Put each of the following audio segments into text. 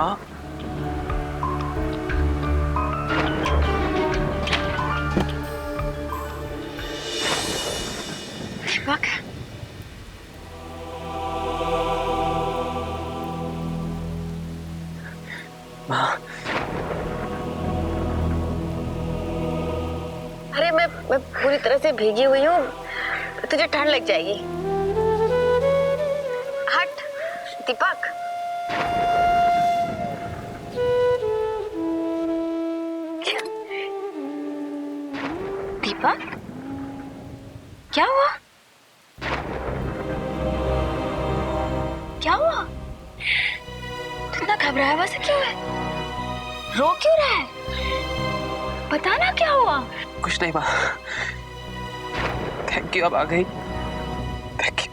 माँ, दीपक, माँ। अरे मैं पूरी तरह से भीगी हुई हूँ, तुझे ठंड लग जाएगी। हट दीपक। दीपक, क्या हुआ? क्या हुआ? इतना घबराया हुआ से क्यों है? रो क्यों रहा है? पता ना क्या हुआ। कुछ नहीं माँ, थैंक यू, अब आ गई। Thank you.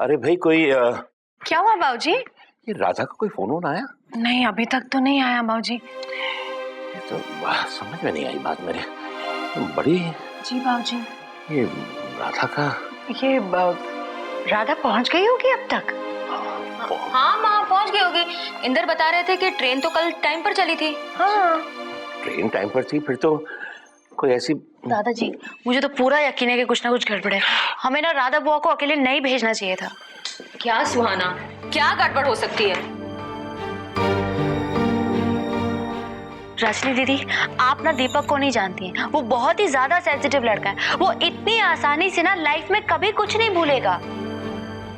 अरे भाई कोई क्या हुआ बाबूजी? ये राधा का कोई फोन वोन आया? नहीं, अभी तक तो नहीं आया बाबूजी। ये तो समझ में नहीं आई बात मेरे। बड़ी जी बाबूजी। ये राधा का ये राधा पहुंच गई होगी अब तक? हाँ माँ पहुंच गई होगी। इंदर बता रहे थे कि ट्रेन तो कल टाइम पर चली थी। हाँ। ट्रेन टाइम पर थी, फिर तो कोई ऐसी। दादाजी मुझे तो पूरा यकीन है कि कुछ ना कुछ गड़बड़ है। हमें ना राधा बुआ को अकेले नहीं भेजना चाहिए था। क्या सुहाना, क्या गड़बड़ हो सकती है? रजनी दीदी, आप ना दीपक को नहीं जानती हैं। वो बहुत ही ज्यादा सेंसिटिव लड़का है। वो इतनी आसानी से ना लाइफ में कभी कुछ नहीं भूलेगा।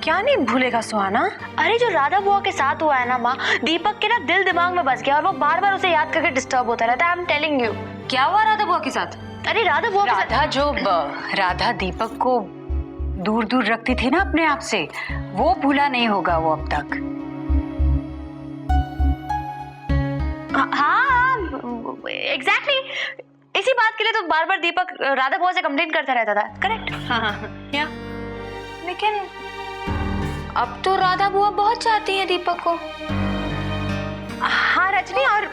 क्या नहीं भूलेगा सुहाना? अरे जो राधा बुआ के साथ हुआ है ना माँ, दीपक के ना दिल दिमाग में बस गया और वो बार बार उसे याद करके डिस्टर्ब होता रहता है। I am telling you. क्या हुआ राधा बुआ के साथ? अरे राधा बुआ के साथ राधा दीपक को दूर दूर रखती थी ना अपने आप से, वो भूला नहीं होगा वो अब तक। हाँ एग्जैक्टली, इसी बात के लिए तो बार बार दीपक राधा बुआ से कंप्लेंट करता रहता था। करेक्ट। हाँ या लेकिन अब तो राधा बुआ बहुत चाहती है दीपक को। हाँ रजनी, और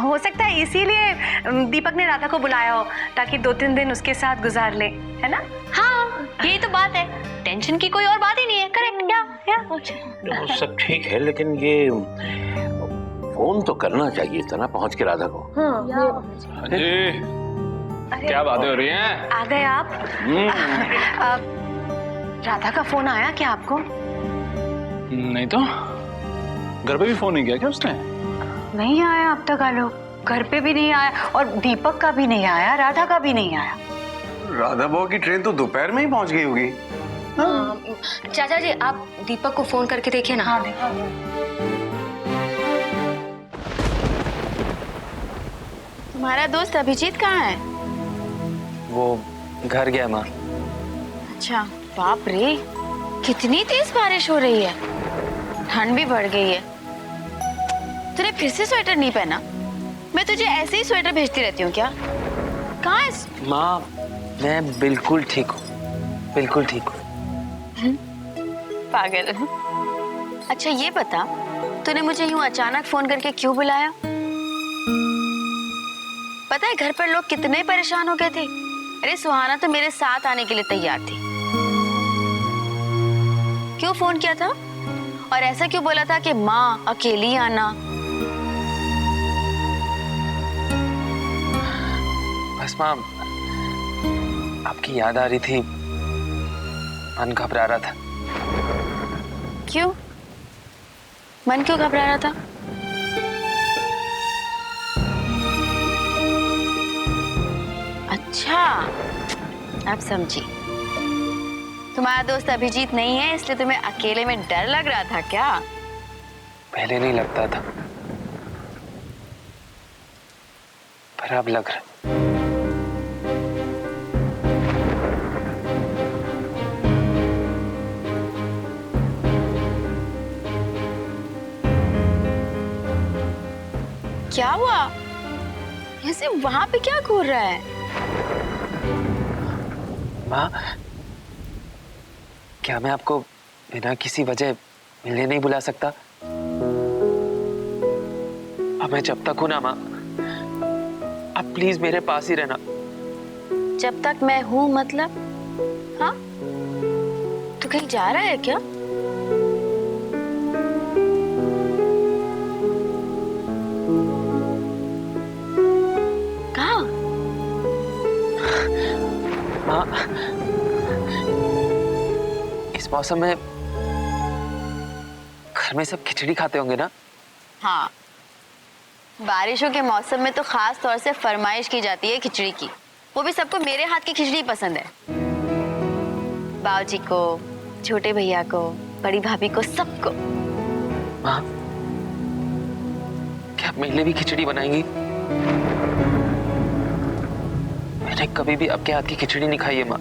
हो सकता है इसीलिए दीपक ने राधा को बुलाया हो ताकि 2-3 दिन उसके साथ गुजार ले, है ना? हाँ यही तो बात है, टेंशन की कोई और बात ही नहीं है। करेक्ट या वो सब ठीक है, लेकिन ये फोन तो करना चाहिए था ना पहुंच के राधा को। अरे क्या बातें हो रही हैं? आ गए आप? राधा का फोन आया क्या आपको? नहीं तो घर पे भी फोन नहीं किया क्या उसने? नहीं आया अब तक आलोक, घर पे भी नहीं आया और दीपक का भी नहीं आया, राधा का भी नहीं आया। राधा बुआ की ट्रेन तो दोपहर में ही पहुंच गई होगी। चाचा जी आप दीपक को फोन करके देखिए ना। हाँ देखो। तुम्हारा दोस्त अभिजीत कहाँ है? वो घर गया माँ। अच्छा, बाप रे, कितनी तेज बारिश हो रही है, ठंड भी बढ़ गई है। तूने फिर से स्वेटर नहीं पहना? मैं तुझे ऐसे ही स्वेटर भेजती रहती हूँ क्या? कहाँ है? माँ मैं बिल्कुल ठीक हूँ, बिल्कुल ठीक हूँ। पागल। अच्छा ये बता, तूने मुझे यूं अचानक फोन करके क्यों बुलाया? पता है घर पर लोग कितने परेशान हो गए थे। अरे सुहाना तो मेरे साथ आने के लिए तैयार थी। क्यों फोन किया था और ऐसा क्यों बोला था कि माँ अकेली आना? बस माँ आपकी याद आ रही थी, मन घबरा रहा था। क्यों? मन क्यों घबरा रहा था? अच्छा, अब समझी। तुम्हारा दोस्त अभिजीत नहीं है इसलिए तुम्हें अकेले में डर लग रहा था क्या? पहले नहीं लगता था, पर अब लग रहा। क्या हुआ? ऐसे वहां पे क्या घूर रहा है? माँ क्या मैं आपको बिना किसी वजह मिलने नहीं बुला सकता? अब मैं जब तक हूं ना माँ, अब प्लीज मेरे पास ही रहना। जब तक मैं हूं मतलब? हाँ, तू कहीं जा रहा है क्या? कहाँ? माँ, इस मौसम में घर में सब खिचड़ी खाते होंगे ना? हाँ, बारिशों के मौसम में तो खास तौर से फरमाइश की जाती है खिचड़ी की। वो भी सबको मेरे हाथ की खिचड़ी पसंद है। बाऊजी को, छोटे भैया को, बड़ी भाभी को, सबको। माँ, क्या आप मेरे लिए भी खिचड़ी बनाएंगी? मैंने कभी भी आपके हाथ की खिचड़ी नहीं खाई है माँ।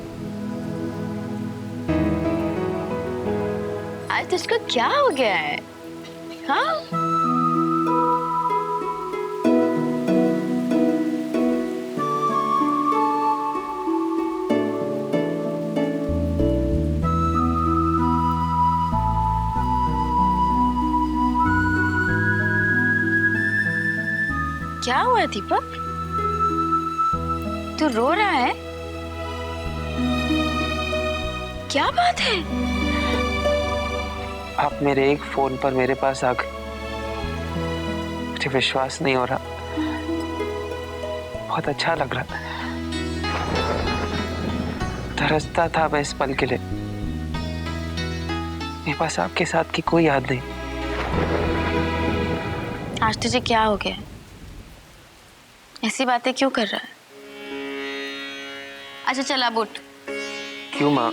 आज तुझको क्या हो गया है? हाँ? क्या हुआ दीपक? तू रो रहा है? क्या बात है? आप मेरे एक फोन पर मेरे पास आ गए, मुझे विश्वास नहीं हो रहा। बहुत अच्छा लग रहा। तरसता था मैं इस पल के लिए। मेरे पास आपके साथ की कोई याद नहीं। आज तुझे क्या हो गया? ऐसी बातें क्यों कर रहा है? अच्छा चल अब उठ। क्यों माँ?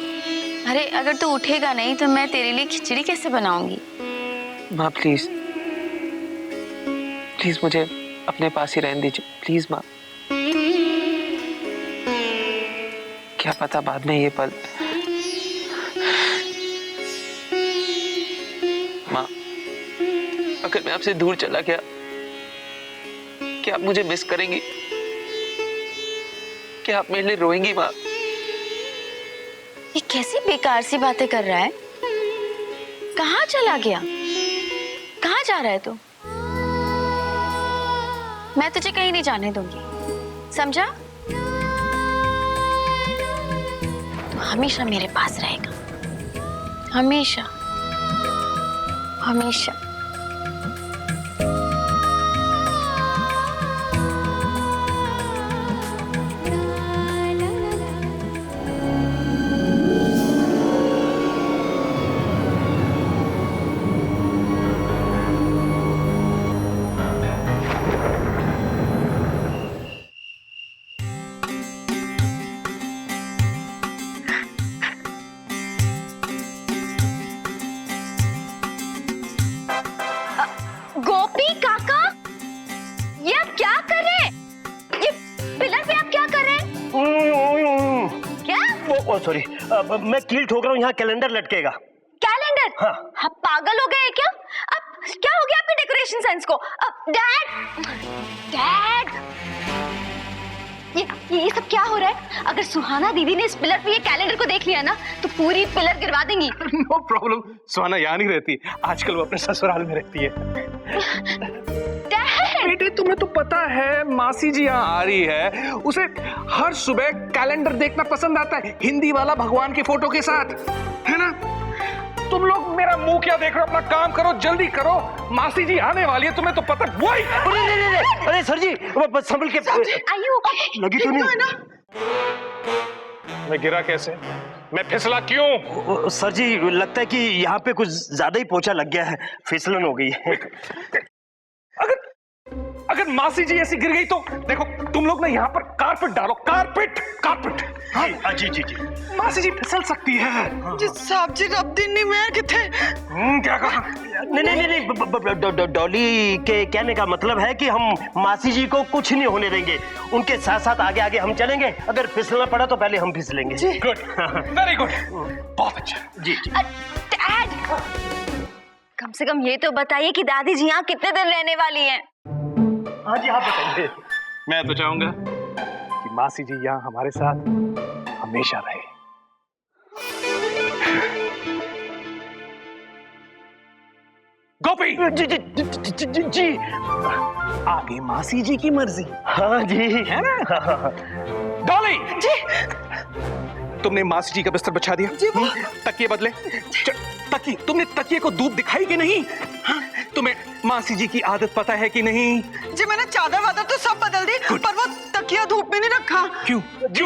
अरे अगर तू उठेगा नहीं तो मैं तेरे लिए खिचड़ी कैसे बनाऊंगी? माँ प्लीज, प्लीज मुझे अपने पास ही रहने दीजिए, प्लीज माँ। क्या पता बाद में ये पल। माँ, अगर मैं आपसे दूर चला गया, क्या आप मुझे मिस करेंगी? क्या आप मेरे लिए रोएंगी माँ? ये कैसी बेकार सी बातें कर रहा है? कहाँ चला गया? कहाँ जा रहा है तू? मैं तुझे कहीं नहीं जाने दूंगी, समझा? तू हमेशा मेरे पास रहेगा, हमेशा हमेशा। गोपी काका, ये आप क्या कर रहे हैं? ये पिलर पे आप क्या कर रहे हैं? क्या? सॉरी, मैं कील ठोक रहा हूँ, यहाँ कैलेंडर लटकेगा। कैलेंडर? हाँ। आप पागल हो गए हैं क्या? अब क्या हो गया आपके डेकोरेशन सेंस को? डैड, डैड, ये सब क्या हो रहा है? अगर सुहाना दीदी ने इस पिलर पे ये कैलेंडर को देख लिया ना तो पूरी पिलर गिरवा देंगी। नो प्रॉब्लम, सुहाना यहाँ नहीं रहती, आजकल वो अपने ससुराल में रहती है। बेटे तुम्हें तो पता है मासी जी यहाँ आ रही है, उसे हर सुबह कैलेंडर देखना पसंद आता है, हिंदी वाला भगवान की फोटो के साथ, है ना? तुम लोग मेरा मुंह क्या देख रहे हो? अपना काम करो, जल्दी करो, मासी जी आने वाली है, तुम्हें तो पता। वही अरे सर जी, संभल के। लगी तो नहीं? मैं गिरा कैसे? मैं फिसला क्यों? सर जी लगता है कि यहाँ पे कुछ ज्यादा ही पोछा लग गया है, फिसलन हो गई है। अगर मासी जी ऐसी गिर गई तो देखो, तुम लोग ना यहाँ पर कारपेट डालो, कारपेट कारपेट। हाँ जी जी जी। मासी जी फिसल सकती है। जिस साहब जी रब दिन नहीं मैं किथे। क्या कहा? नहीं, डॉली के कहने का मतलब है कि हम मासी जी को कुछ नहीं होने देंगे, उनके साथ साथ आगे आगे हम चलेंगे, अगर फिसलना पड़ा तो पहले हम फिसलेंगे। गुड, वेरी गुड, बहुत अच्छा। जी जी। डैड, कम से कम ये तो बताइए कि दादी जी यहाँ कितने दिन रहने वाली हैं? हाँ जी, आप बताइए। मैं तो चाहूंगा कि मासी जी यहाँ हमारे साथ हमेशा रहे। गोपी, जी जी जी आगे मासी जी की मर्जी। हाँ जी, है ना? डॉली जी, तुमने मासी जी का बिस्तर बिछा दिया? जी वो तकिए बदले? तकिए, तुमने तकिए को धूप दिखाई कि नहीं? हाँ? तुम्हें मासी जी की आदत पता है कि नहीं? जी मैंने चादर वादर तो सब बदल दी, पर वो तकिया धूप में नहीं रखा। क्यों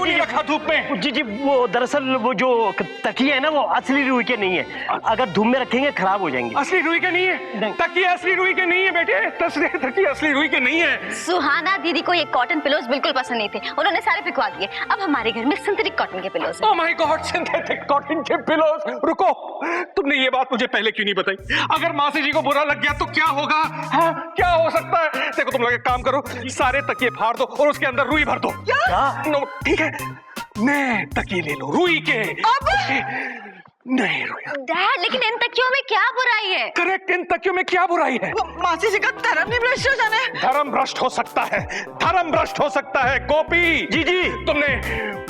नहीं रखा धूप में? जी वो दरअसल वो जो तकिए है ना वो असली रुई के नहीं है, अगर धूप में रखेंगे खराब हो जाएंगे। असली रुई के नहीं है? तकिए असली रुई के नहीं है बेटे, तकिए असली रुई के नहीं है। सुहाना दीदी को ये कॉटन पिलोज बिल्कुल पसंद नहीं थे, उन्होंने सारे फिकवा दिए। अब हमारे घर में सिंथेटिक कॉटन के पिलोज हैं। Oh my God, synthetic cotton के पिलोज। रुको, तुमने ये बात मुझे पहले क्यों नहीं बताई? अगर मासी जी को बुरा लग गया तो क्या होगा? हाँ, क्या हो सकता है? देखो तुम लोग एक काम करो, सारे तकिए फाड़ दो और उसके अंदर रुई भर दो। नो, ठीक है, मैं तकिए ले लो रुई के। नहीं रुई। डैड, लेकिन इन तकियों में क्या बुराई है? करेक्ट, इन तकियों में क्या बुराई है? वो मासी जी का धर्म नहीं भ्रष्ट हो जाना है। धर्म भ्रष्ट हो सकता है, धर्म भ्रष्ट हो सकता है। गोपी जी तुमने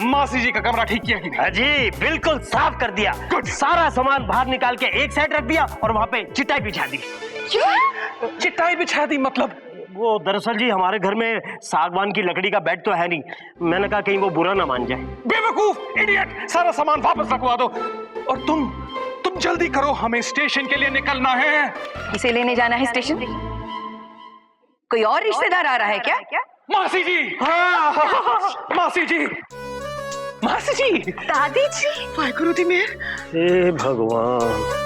मासी जी का कमरा ठीक किया कि नहीं? हाँ जी, बिल्कुल साफ कर दिया। सारा सामान बाहर निकाल के एक साइड रख दिया और वहाँ पे चिटाई बिछा दी। चिटाई बिछा दी मतलब? वो दरअसल जी हमारे घर में सागवान की लकड़ी का बेड तो है नहीं, मैंने कहा कहीं वो बुरा ना मान जाए। बेवकूफ, इडियट, सारा सामान वापस रखवा दो। और तुम जल्दी करो, हमें स्टेशन के लिए निकलना है। इसे लेने जाना है स्टेशन? कोई और रिश्तेदार आ रहा है क्या? मासी जी, हाँ, मासी जी, मासी जी, दादी जी, वाहिगुरु दी मेहर। हे भगवान।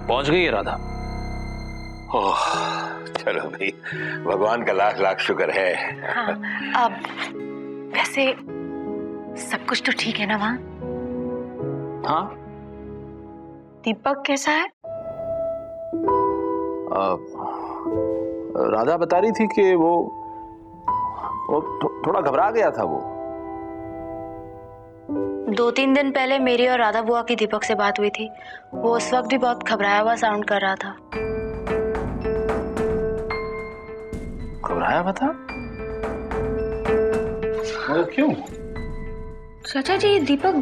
पहुंच गई है राधा? ओह, चलो भाई, भगवान का लाख लाख शुक्र है। हाँ, अब वैसे सब कुछ तो ठीक है ना वहाँ? हाँ, दीपक कैसा है? राधा बता रही थी कि वो थोड़ा घबरा गया था। वो 2-3 दिन पहले मेरी और राधा बुआ की दीपक से बात हुई थी। वो उस वक्त भी बहुत घबराया हुआ साउंड कर रहा था। घबराया हुआ था? वो क्यों? चाचा जी, दीपक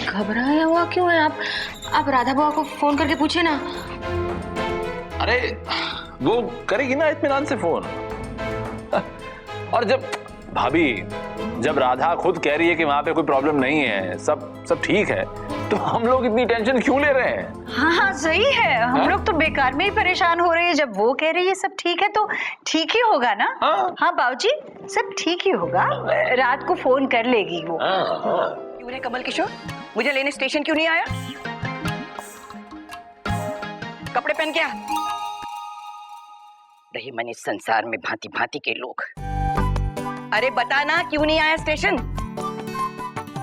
घबराया हुआ क्यों है? आप राधा बुआ को फोन करके पूछे ना। अरे वो करेगी ना इत्मीनान से फोन। और जब राधा खुद कह रही है कि वहां पे कोई प्रॉब्लम नहीं है, सब ठीक है, तो हम लोग इतनी टेंशन क्यों ले रहे हैं? हाँ सही है, हम लोग तो बेकार में ही परेशान हो रहे हैं। जब वो कह रही है सब ठीक है तो ठीक ही होगा ना। हाँ बाबूजी, सब ठीक ही होगा, रात को फोन कर लेगी वो। क्यों रे कमल किशोर, मुझे लेने स्टेशन क्यों नहीं आया? कपड़े पहन के आ। रही मैंने संसार में भांति भांति के लोग। अरे बता ना, क्यों नहीं आया स्टेशन?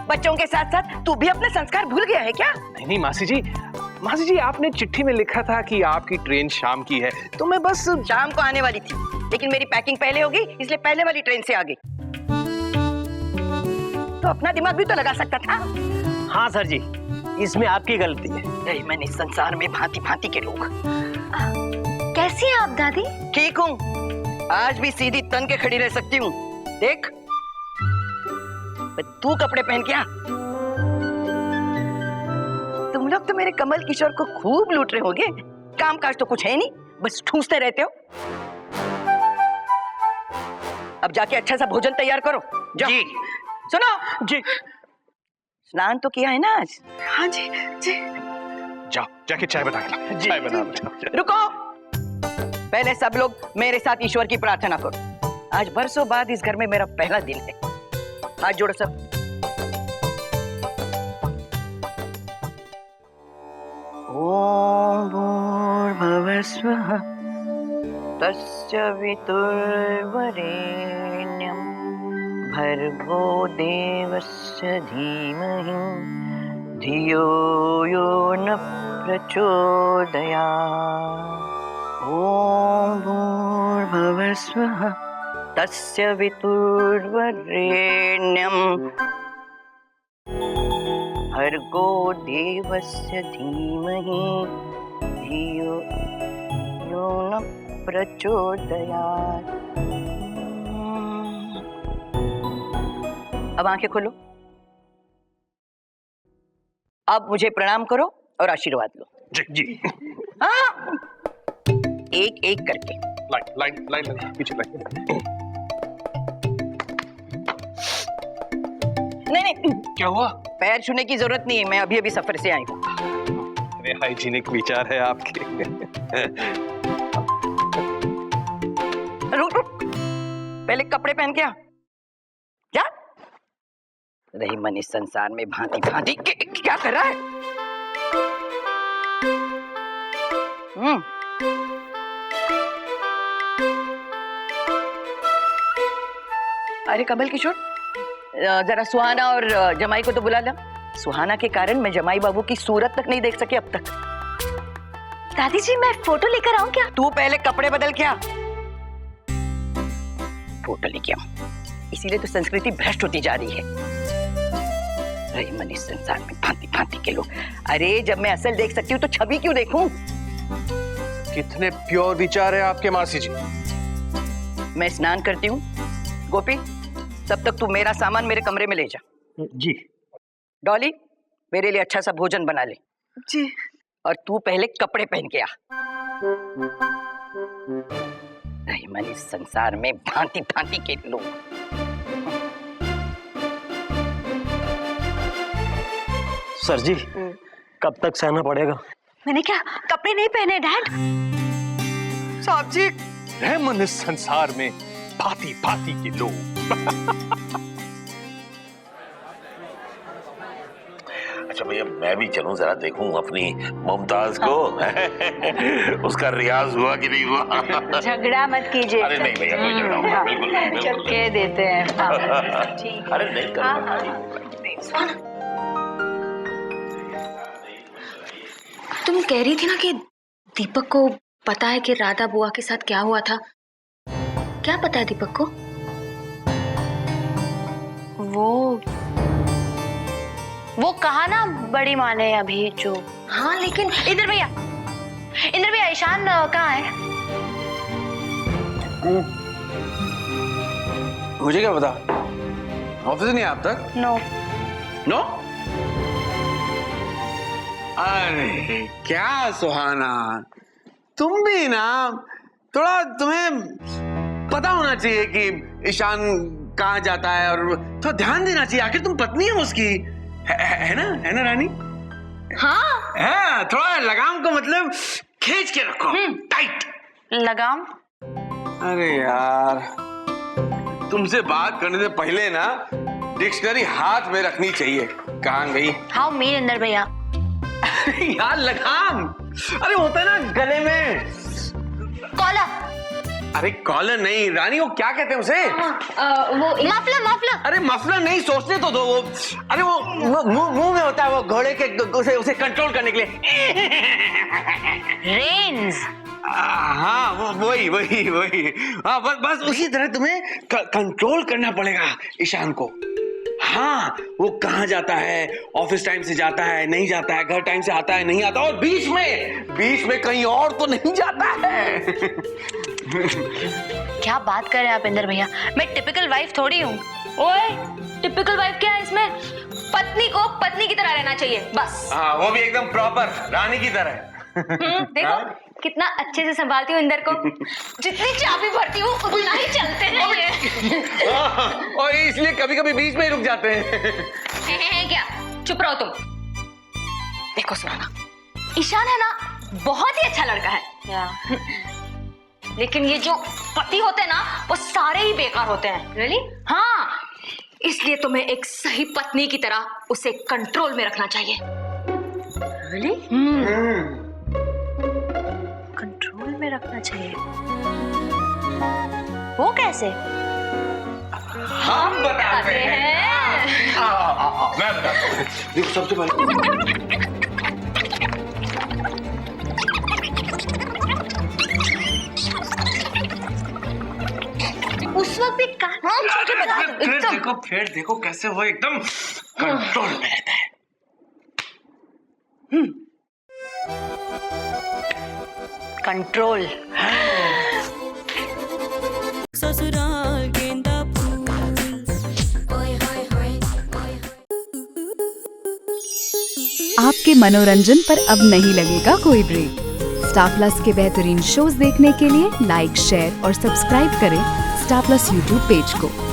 बच्चों के साथ साथ तू भी अपने संस्कार भूल गया है क्या? नहीं मासी जी, आपने चिट्ठी में लिखा था कि आपकी ट्रेन शाम की है, तो मैं बस शाम को आने वाली थी, लेकिन मेरी पैकिंग पहले हो गई, इसलिए पहले वाली ट्रेन से आ गई। तो अपना दिमाग भी तो लगा सकता था। हाँ सर जी, इसमें आपकी गलती है। नहीं, मैंने संसार में भांति भांति के लोग। कैसी हैं आप दादी? ठीक हूँ, आज भी सीधी तन के खड़ी रह सकती हूँ। देख, तू कपड़े पहन के आ। तुम लोग तो मेरे कमल किशोर को खूब लूट रहे होगे। काम काज तो कुछ है नहीं, बस ठूसते रहते हो। अब जाके अच्छा सा भोजन तैयार करो। जाओ। जी। सुनो जी। स्नान तो किया है ना आज? हाँ जी जी। जाओ, जाके चाय बना के लाओ। चाय बना लो। रुको, पहले सब लोग मेरे साथ ईश्वर की प्रार्थना करो। आज बरसों बाद इस घर में मेरा पहला दिन है। हाथ जोड़ो सब। ओम भूर्भुवः स्वः तस्य वितुर्वरेण्यं भर्गो देवस्य धीमहि धियो यो न प्रचोदयात्। ओम भूर्भुवः स्वः तस्य वितुर्वरेण्यं भर्गो देवस्य धीमहि धियो यो न प्रचोदयात्। अब आंखें खोलो। अब मुझे प्रणाम करो और आशीर्वाद लो। जी जी। हाँ, एक एक करके। लाइन लाइन लाइन पीछे लाइन। नहीं, क्या हुआ? पैर छूने की जरूरत नहीं है, मैं अभी अभी सफर से आई हूँ। अरे हाइजीनिक विचार है आपके। रुक रुक, पहले कपड़े पहन के आ। जा। रही मन इस संसार में भांति भांति क्या कर रहा है? अरे कमल किशोर, जरा सुहाना और जमाई को तो बुला ला। सुहाना के कारण मैं जमाई बाबू की सूरत तक नहीं देख सके अब तक। दादी जी मैं फोटो लेकर आऊं क्या? तू पहले कपड़े बदल के आ, फोटो लेके आओ। इसीलिए तो संस्कृति भ्रष्ट होती जा रही है। रही मन इस संसार में भांति भांति के लोग। अरे जब मैं असल देख सकती हूँ तो छवि क्यों देखूं? कितने प्योर विचार है आपके मासी जी। मैं स्नान करती हूँ। गोपी, तब तक तू मेरा सामान मेरे कमरे में ले जा। जी। डॉली, मेरे लिए अच्छा सा भोजन बना ले। जी। और तू पहले कपड़े पहन के आ। नहीं मन इस संसार में भांति भांति के लोग। सर जी, कब तक सहना पड़ेगा? मैंने क्या कपड़े नहीं पहने डैड? साहब जी, है मन इस संसार में भांति भांति के लोग। अच्छा भैया, मैं भी चलूं जरा देखूं अपनी मुमताज को। उसका रियाज हुआ कि नहीं हुआ? झगड़ा मत कीजिए। अरे नहीं भैया, कोई झगड़ा हुआ बिल्कुल नहीं, चल बिल्कुल कह देते हैं। नहीं। अरे नहीं करूंगा। तुम कह रही थी ना कि दीपक को पता है कि राधा बुआ के साथ क्या हुआ था। क्या पता है दीपक को? वो कहा ना बड़ी माँ ने अभी जो। हाँ लेकिन इंद्र भैया, ईशान कहाँ है? मुझे क्या पता, ऑफिस नहीं आप तक? नो। नो? अरे क्या सुहाना, तुम भी ना थोड़ा, तुम्हें पता होना चाहिए कि ईशान कहाँ जाता है और थोड़ा ध्यान देना चाहिए। आखिर तुम पत्नी हो उसकी, है ना रानी? हाँ है, थोड़ा लगाम को मतलब खींच के रखो, टाइट लगाम? अरे यार, तुमसे बात करने से पहले ना डिक्शनरी हाथ में रखनी चाहिए। कहाँ गई? हाउ मीन इंद्र भैया? यार लगाम, अरे होता है ना गले में कॉलर। अरे कॉलर नहीं रानी, वो क्या कहते हैं उसे? वो मफलर। अरे मफलर नहीं, सोचने तो दो। वो अरे वो मुंह में होता है, वो घोड़े के उसे कंट्रोल करने के लिए। रेन्स। हाँ वही। हाँ बस उसी तरह तुम्हें कंट्रोल करना पड़ेगा ईशान को। हाँ, वो कहाँ जाता है, ऑफिस टाइम से जाता है नहीं जाता है, घर टाइम से आता है नहीं आता, और बीच में कहीं और तो नहीं जाता है। क्या बात कर रहे हैं आप इंद्र भैया? मैं टिपिकल वाइफ थोड़ी हूँ। ओए, टिपिकल वाइफ क्या है इसमें? पत्नी को पत्नी की तरह रहना चाहिए बस। हाँ, वो भी एकदम प्रॉपर रानी की तरह। देखो कितना अच्छे से संभालती हूँ इंदर को। जितनी चाबी भरती हूँ उतना ही चलते हैं ये। और इसलिए कभी कभी बीच में ही रुक जाते हैं। क्या? चुप रहो तुम। देखो सुनाना, ईशान है ना बहुत ही अच्छा लड़का है, लेकिन ये जो पति होते हैं ना वो सारे ही बेकार होते हैं। रियली? हाँ, इसलिए तुम्हें एक सही पत्नी की तरह उसे कंट्रोल में रखना चाहिए। रियली? कंट्रोल में रखना चाहिए? वो कैसे? हम बताते हैं। मैं बताता हूँ। देखो सबसे पहले उस वक्त भी फिर देखो कैसे वो एकदम कंट्रोल में रहता है। कंट्रोल। ससुराल गेंदा फूल। आपके मनोरंजन पर अब नहीं लगेगा कोई ब्रेक। स्टार प्लस के बेहतरीन शोज देखने के लिए लाइक, शेयर और सब्सक्राइब करें स्टार प्लस यूट्यूब पेज को।